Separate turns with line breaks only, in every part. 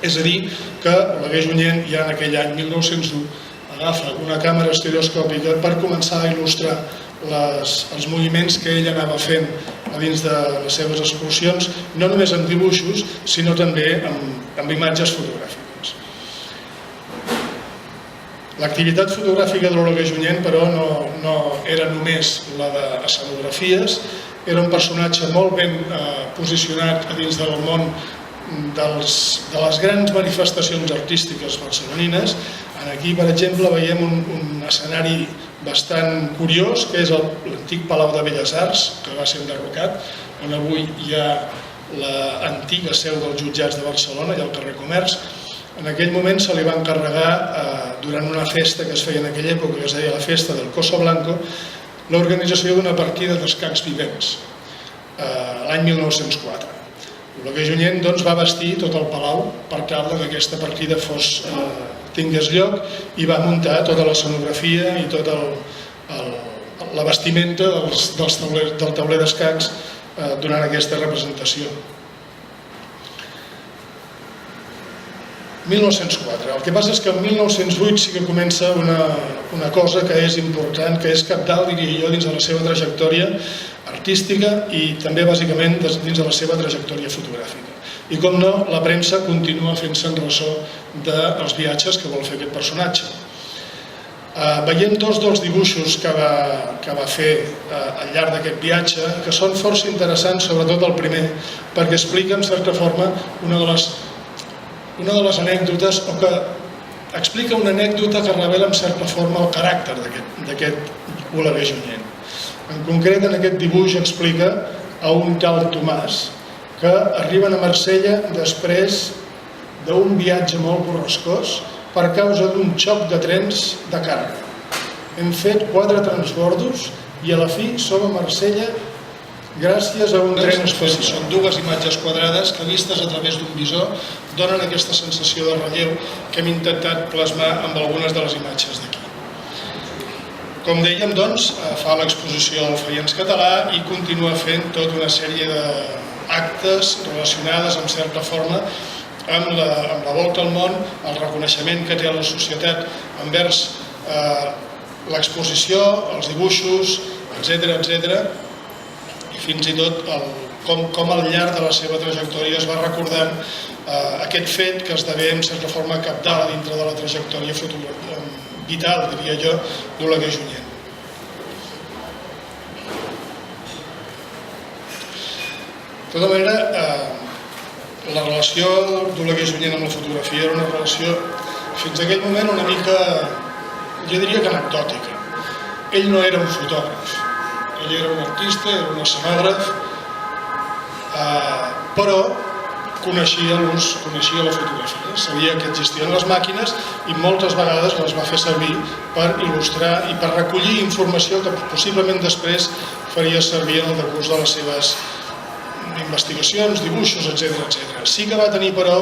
És a dir, que Oleguer Junyent ja en aquell any 1901 agafa una càmera estereoscòpica per començar a il·lustrar els moviments que ell anava fent a dins de les seves exposicions, no només amb dibuixos, sinó també amb imatges fotogràfiques. L'activitat fotogràfica de l'Oleguer Junyent, però, no era només la d'escenografies, era un personatge molt ben posicionat a dins del món de les grans manifestacions artístiques barcelonines. Aquí, per exemple, veiem un escenari bastant curiós, que és l'antic Palau de Belles Arts, que va ser enderrocat, on avui hi ha l'antiga seu dels jutjats de Barcelona i al carrer Comerç. En aquell moment se li va encarregar, durant una festa que es feia en aquella època, que es deia la Festa del Coso Blanco, l'organització d'una partida d'escacs vivents, l'any 1904. L'Oleguer Junyent va vestir tot el palau per tal que aquesta partida tingués lloc i va muntar tota l'escenografia i tota la vestimenta del tauler d'escacs durant aquesta representació. 1904. El que passa és que el 1908 sí que comença una cosa que és important, que és cabdal, diria jo, dins de la seva trajectòria artística i també bàsicament dins de la seva trajectòria fotogràfica. I com no, la premsa continua fent-se'n ressò dels viatges que vol fer aquest personatge. Veiem dos dels dibuixos que va fer al llarg d'aquest viatge, que són força interessants, sobretot el primer, perquè explica en certa forma una de les anècdotes, o que explica una anècdota que revela en certa forma el caràcter d'aquest Oleguer Junyent. En concret, en aquest dibuix explica a un tal Tomàs que arriben a Marsella després d'un viatge molt borrascós per causa d'un xoc de trens de càrrega. Hem fet 4 transbordos i a la fi som a Marsella gràcies a un tren especial. Són dues imatges quadrades que, vistes a través d'un visor, donen aquesta sensació de relleu que hem intentat plasmar amb algunes de les imatges d'aquí. Com dèiem, doncs, fa l'exposició al Faians Català i continua fent tota una sèrie d'actes relacionades, en certa forma, amb la volta al món, el reconeixement que té la societat envers l'exposició, els dibuixos, etc. I fins i tot com al llarg de la seva trajectòria es va recordant aquest fet que esdevé en certa forma cabdal dintre de la trajectòria vital, diria jo, d'Oleguer Junyent. De tota manera, la relació d'Oleguer Junyent amb la fotografia era una relació fins a aquell moment una mica, jo diria que anecdòtica. Ell no era un fotògraf, ell era un artista, era un escenògraf, però coneixia la fotografia, sabia que existien les màquines i moltes vegades les va fer servir per il·lustrar i per recollir informació que possiblement després faria servir en el decurs de les seves investigacions, dibuixos, etc. Sí que va tenir, però,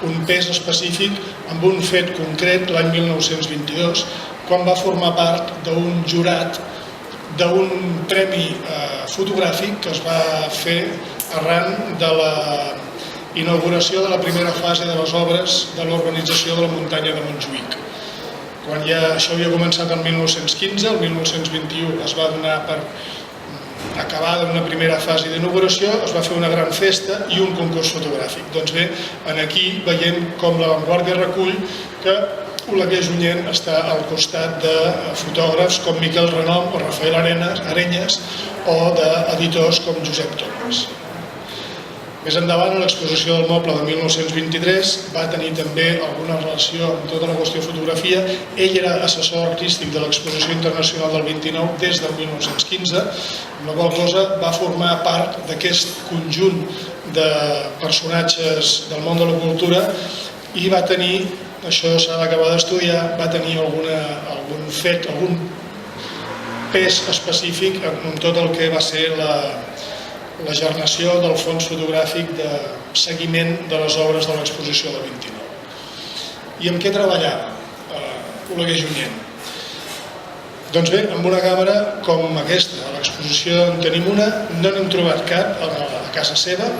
un pes específic amb un fet concret l'any 1922, quan va formar part d'un jurat d'un premi fotogràfic que es va fer arran de la inauguració de la primera fase de les obres de l'urbanització de la muntanya de Montjuïc. Quan ja això havia començat el 1915, el 1921 es va donar per acabada una primera fase d'inauguració, es va fer una gran festa i un concurs fotogràfic. Doncs bé, aquí veiem com La Vanguardia recull que Oleguer Junyent està al costat de fotògrafs com Miquel Renom o Rafael Areñas o d'editors com Josep Torres. Més endavant, a l'exposició del moble de 1923, va tenir també alguna relació amb tota la qüestió de fotografia. Ell era assessor artístic de l'Exposició Internacional del 29 des del 1915, amb la qual cosa va formar part d'aquest conjunt de personatges del món de la cultura i va tenir, això s'ha d'acabar d'estudiar, va tenir algun fet, algun pes específic en tot el que va ser la gernació del fons fotogràfic de seguiment de les obres de l'exposició del 29. I amb què treballava Oleguer Junyent? Doncs bé, amb una càmera com aquesta, a l'exposició en tenim una, no n'hem trobat cap a casa seva,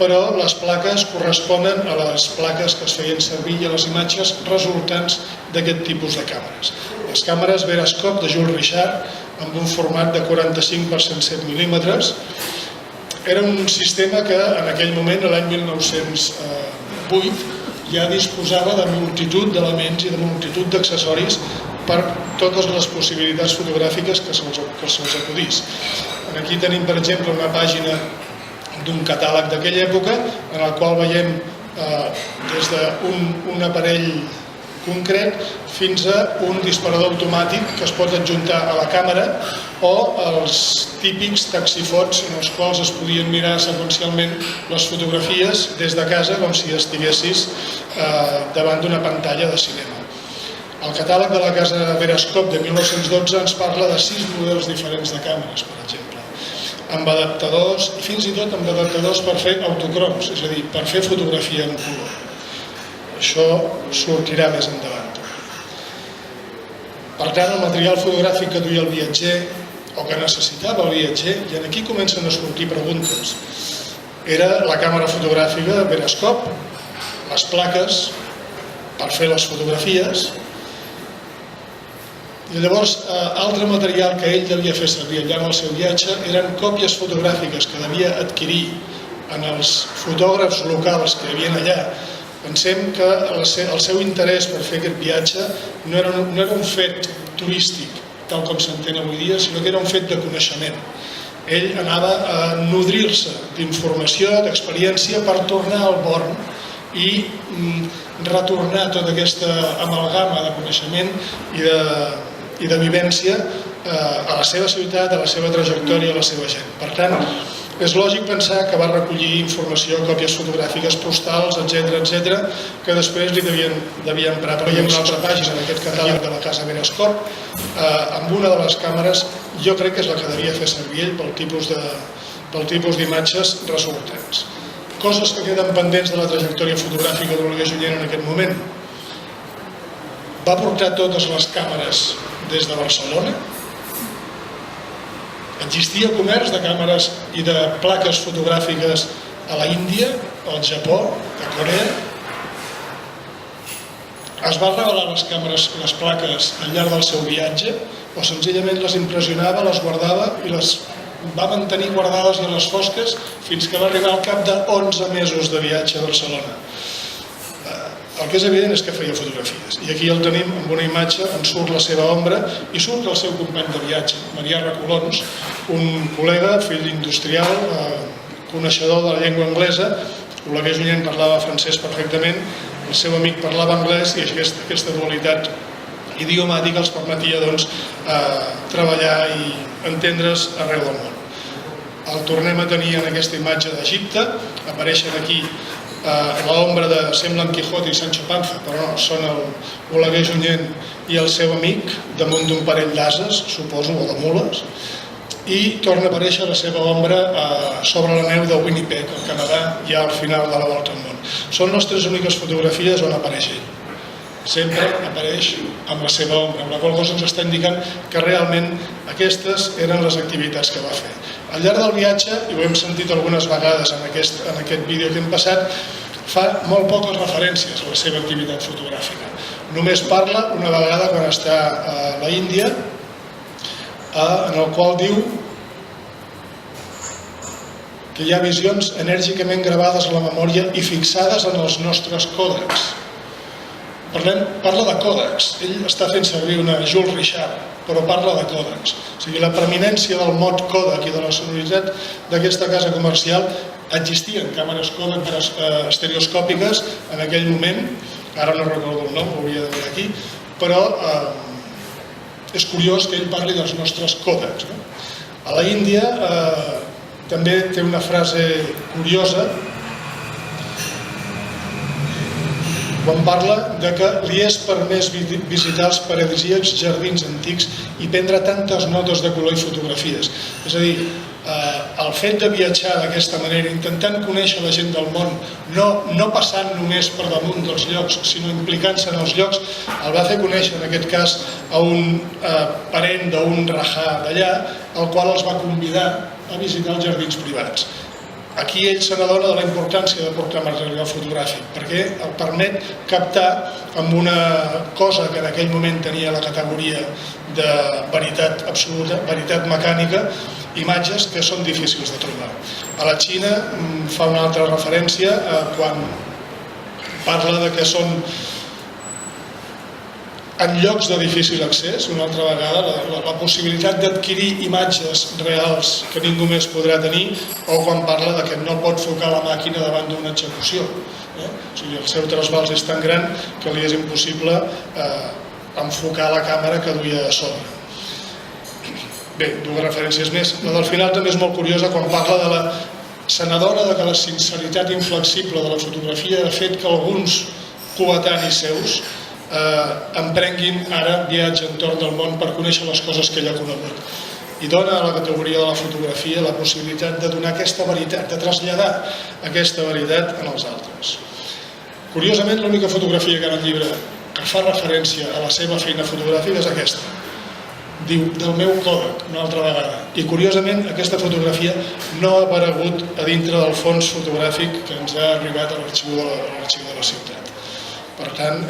però les plaques corresponen a les plaques que es feien servir i a les imatges resultants d'aquest tipus de càmeres. Les càmeres Verascope de Jules Richard, amb un format de 45 per 107 mil·límetres, era un sistema que en aquell moment, l'any 1908, ja disposava de multitud d'elements i de multitud d'accessoris per totes les possibilitats fotogràfiques que se'ls acudís. Aquí tenim, per exemple, una pàgina d'un catàleg d'aquella època en el qual veiem des d'un aparell concret fins a un disparador automàtic que es pot adjuntar a la càmera o els típics taxifots en els quals es podien mirar seqüencialment les fotografies des de casa com si estiguessis davant d'una pantalla de cinema. El catàleg de la casa Verascope de 1912 ens parla de 6 models diferents de càmeres, per exemple, amb adaptadors i fins i tot amb adaptadors per fer autocroms, és a dir, per fer fotografia en color. Això sortirà més endavant. Per tant, el material fotogràfic que duia el viatger o que necessitava el viatger, i aquí comencen a sortir preguntes, era la càmera fotogràfica Verascope, les plaques per fer les fotografies, i llavors altre material que ell devia fer servir al llarg del seu viatge eren còpies fotogràfiques que devia adquirir en els fotògrafs locals que hi havia allà. Pensem que el seu interès per fer aquest viatge no era un fet turístic, tal com s'entén avui dia, sinó que era un fet de coneixement. Ell anava a nodrir-se d'informació, d'experiència per tornar al Born i retornar tota aquesta amalgama de coneixement i de vivència a la seva ciutat, a la seva trajectòria, a la seva gent. Per tant, és lògic pensar que va recollir informació, còpies fotogràfiques, postals, etc., que després li devia emprar. Però hi ha una altra pàgina d'aquest catàleg de la casa Verascope, amb una de les càmeres, jo crec que és la que devia fer servir ell pel tipus d'imatges resultants. Coses que queden pendents de la trajectòria fotogràfica d'Oleguer Junyent en aquest moment. Va portar totes les càmeres des de Barcelona. Existia comerç de càmeres i de plaques fotogràfiques a la Índia, al Japó, a Corea. Es va regalar les càmeres i les plaques al llarg del seu viatge o senzillament les impressionava, les guardava i les va mantenir guardades i a les fosques fins que va arribar al cap de 11 mesos de viatge a Barcelona. El que és evident és que feia fotografies i aquí el tenim amb una imatge on surt la seva ombra i surt el seu company de viatge, Marià Recolons, un col·lega, fill industrial, coneixedor de la llengua anglesa. Oleguer Junyent parlava francès perfectament, el seu amic parlava anglès i aquesta dualitat idiomàtica els permetia treballar i entendre's arreu del món. El tornem a tenir en aquesta imatge d'Egipte, apareixen aquí l'ombra de semblen Quijote i Sancho Panza, però no, són Oleguer Junyent i el seu amic damunt d'un parell d'ases, suposo, o de mules, i torna a aparèixer la seva ombra sobre la neu de Winnipeg, al Canadà, ja al final de la volta al món. Són les 3 úniques fotografies on apareix ell. Sempre apareix amb la seva ombra, amb la qual cosa ens està indicant que realment aquestes eren les activitats que va fer. Al llarg del viatge, i ho hem sentit algunes vegades en aquest vídeo que hem passat, fa molt poques referències a la seva activitat fotogràfica. Només parla una vegada quan està a la Índia, en el qual diu que hi ha visions enèrgicament gravades a la memòria i fixades en els nostres còdecs. Parla de còdecs. Ell està fent servir una Jules Richard, però parla de còdecs. O sigui, la preeminència del mot còdec i de la sonoritat d'aquesta casa comercial existien càmeres còdec estereoscòpiques en aquell moment, ara no recordo el nom, ho hauria de veure aquí, però és curiós que ell parli dels nostres còdecs. A la Índia també té una frase curiosa quan parla de que li és permès visitar els paradisíacs jardins antics i prendre tantes notes de color i fotografies. És a dir, el fet de viatjar d'aquesta manera, intentant conèixer la gent del món, no passant només per damunt dels llocs, sinó implicant-se en els llocs, el va fer conèixer, en aquest cas, a un parent d'un rajà d'allà, el qual els va convidar a visitar els jardins privats. Aquí ell se n'adona de la importància de portar material fotogràfic, perquè el permet captar amb una cosa que en aquell moment tenia la categoria de veritat absoluta, veritat mecànica, imatges que són difícils de trobar. A la Xina fa una altra referència quan parla de que són en llocs de difícil accés, una altra vegada, la possibilitat d'adquirir imatges reals que ningú més podrà tenir, o quan parla que no pot focar la màquina davant d'una execució. O sigui, el seu trasbals és tan gran que li és impossible enfocar la càmera que duia a sobre. Bé, dues referències més. La del final també és molt curiosa quan parla de la... Se n'adona que la sinceritat inflexible de la fotografia ha fet que alguns coetanis seus emprenguin ara viatge entorn del món per conèixer les coses que ell ha conegut. I dona a la categoria de la fotografia la possibilitat de donar aquesta veritat, de traslladar aquesta veritat en els altres. Curiosament, l'única fotografia que en el llibre que fa referència a la seva feina fotogràfica és aquesta. Diu, del meu Kodak, una altra vegada. I curiosament, aquesta fotografia no ha aparegut a dintre del fons fotogràfic que ens ha arribat a l'arxiu de la ciutat. Per tant,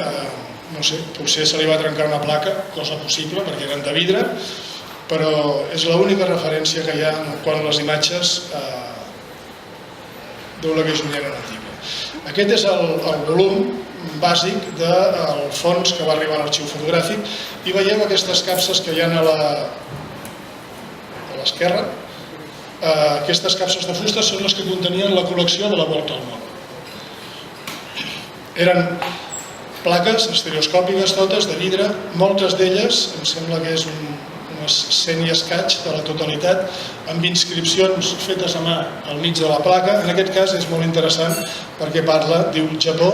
no sé, potser se li va trencar una placa, cosa possible, perquè eren de vidre, però és l'única referència que hi ha quan les imatges d'Oleguer Junyent en el llibre. Aquest és el volum bàsic del fons que va arribar a l'arxiu fotogràfic i veiem aquestes capses que hi ha a l'esquerra. Aquestes capses de fusta són les que contenien la col·lecció de la Volta al Món. Eren plaques estereoscòpiques totes de vidre, moltes d'elles, em sembla que és unes 100 i escaig de la totalitat, amb inscripcions fetes a mà al mig de la placa. En aquest cas és molt interessant perquè parla, diu Japó,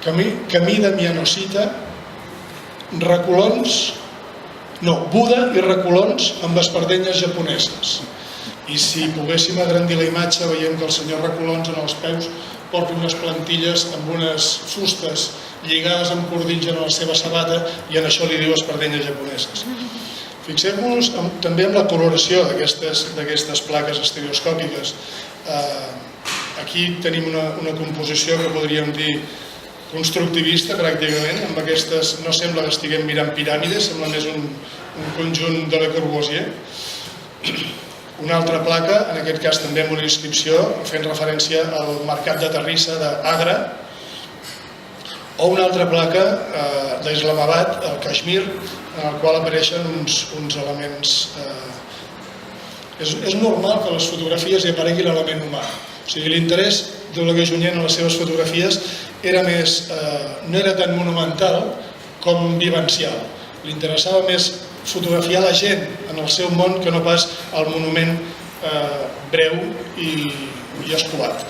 camí de Mianosita, recolons, no, Buda i recolons amb espardenyes japoneses. I si poguéssim agrandir la imatge, veiem que el senyor Recolons en els peus porta unes plantilles amb unes fustes lligades amb cordills en la seva sabata i en això li diu espardenyes japoneses. Fixem-nos també en la coloració d'aquestes plaques estereoscòpiques. Aquí tenim una composició que podríem dir constructivista pràcticament, amb aquestes no sembla que estiguem mirant piràmides, sembla més un conjunt de Le Corbusier. Una altra placa, en aquest cas també amb una inscripció fent referència al mercat de terrissa d'Agra, o una altra placa d'Islamabad, el Kashmir, en el qual apareixen uns elements... És normal que a les fotografies hi aparegui l'element humà. O sigui, l'interès d'Oleguer Junyent en les seves fotografies no era tan monumental com vivencial. Li interessava més fotografiar la gent en el seu món que no pas el monument breu i escobat.